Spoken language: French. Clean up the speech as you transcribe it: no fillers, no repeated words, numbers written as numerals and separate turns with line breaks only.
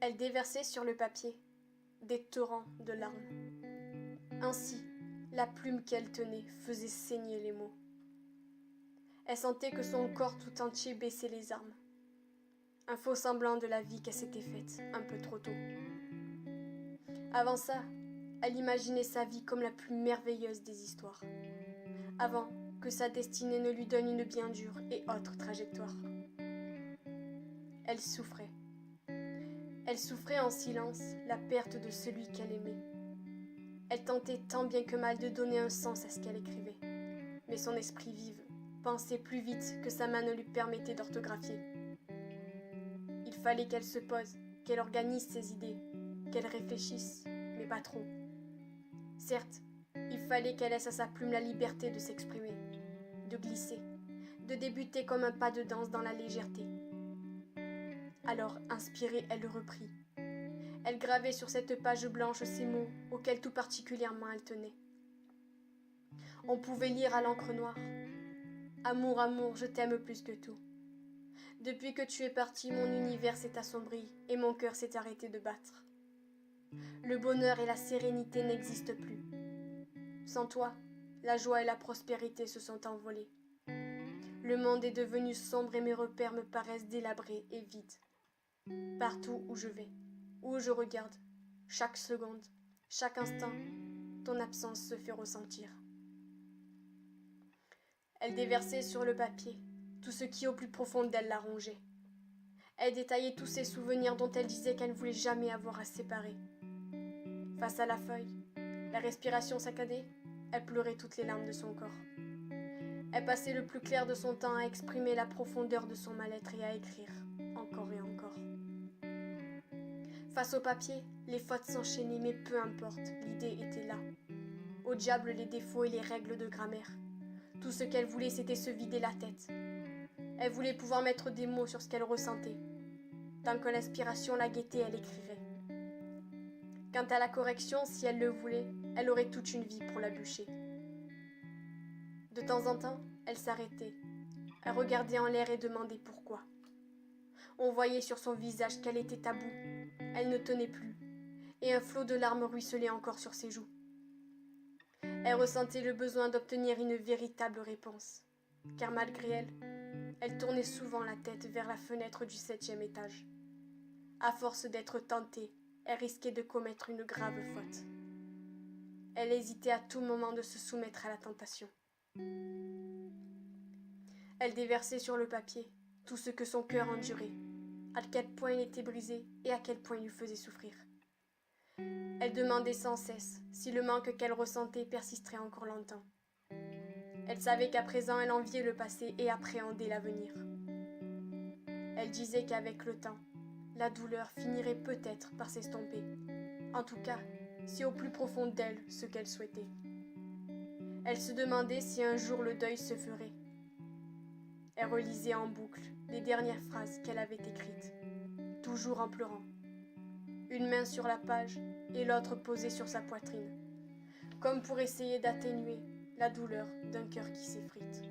Elle déversait sur le papier des torrents de larmes. Ainsi, la plume qu'elle tenait faisait saigner les mots. Elle sentait que son corps tout entier baissait les armes. Un faux semblant de la vie qu'elle s'était faite un peu trop tôt. Avant ça, elle imaginait sa vie comme la plus merveilleuse des histoires. Avant que sa destinée ne lui donne une bien dure et autre trajectoire. Elle souffrait. Elle souffrait en silence la perte de celui qu'elle aimait. Elle tentait tant bien que mal de donner un sens à ce qu'elle écrivait. Mais son esprit vif pensait plus vite que sa main ne lui permettait d'orthographier. Il fallait qu'elle se pose, qu'elle organise ses idées, qu'elle réfléchisse, mais pas trop. Certes, il fallait qu'elle laisse à sa plume la liberté de s'exprimer, de glisser, de débuter comme un pas de danse dans la légèreté. Alors, inspirée, elle reprit. Elle gravait sur cette page blanche ces mots auxquels tout particulièrement elle tenait. On pouvait lire à l'encre noire. Amour, amour, je t'aime plus que tout. Depuis que tu es parti, mon univers s'est assombri et mon cœur s'est arrêté de battre. Le bonheur et la sérénité n'existent plus. Sans toi, la joie et la prospérité se sont envolées. Le monde est devenu sombre et mes repères me paraissent délabrés et vides. Partout où je vais, où je regarde, chaque seconde, chaque instant, ton absence se fait ressentir. Elle déversait sur le papier tout ce qui au plus profond d'elle la rongeait. Elle détaillait tous ses souvenirs dont elle disait qu'elle ne voulait jamais avoir à se séparer. Face à la feuille, la respiration saccadée, elle pleurait toutes les larmes de son corps. Elle passait le plus clair de son temps à exprimer la profondeur de son mal-être et à écrire, encore et encore. Face au papier, les fautes s'enchaînaient, mais peu importe, l'idée était là. Au diable les défauts et les règles de grammaire. Tout ce qu'elle voulait, c'était se vider la tête. Elle voulait pouvoir mettre des mots sur ce qu'elle ressentait. Tant que l'inspiration la guettait, elle écrirait. Quant à la correction, si elle le voulait, elle aurait toute une vie pour la bûcher. De temps en temps, elle s'arrêtait. Elle regardait en l'air et demandait pourquoi. On voyait sur son visage qu'elle était à bout. Elle ne tenait plus, et un flot de larmes ruisselait encore sur ses joues. Elle ressentait le besoin d'obtenir une véritable réponse, car malgré elle tournait souvent la tête vers la fenêtre du 7e étage. À force d'être tentée, elle risquait de commettre une grave faute. Elle hésitait à tout moment de se soumettre à la tentation. Elle déversait sur le papier tout ce que son cœur endurait, à quel point il était brisé et à quel point il lui faisait souffrir. Elle demandait sans cesse si le manque qu'elle ressentait persisterait encore longtemps. Elle savait qu'à présent elle enviait le passé et appréhendait l'avenir. Elle disait qu'avec le temps, la douleur finirait peut-être par s'estomper. En tout cas, c'est au plus profond d'elle ce qu'elle souhaitait. Elle se demandait si un jour le deuil se ferait. Elle relisait en boucle les dernières phrases qu'elle avait écrites, toujours en pleurant. Une main sur la page et l'autre posée sur sa poitrine, comme pour essayer d'atténuer la douleur d'un cœur qui s'effrite.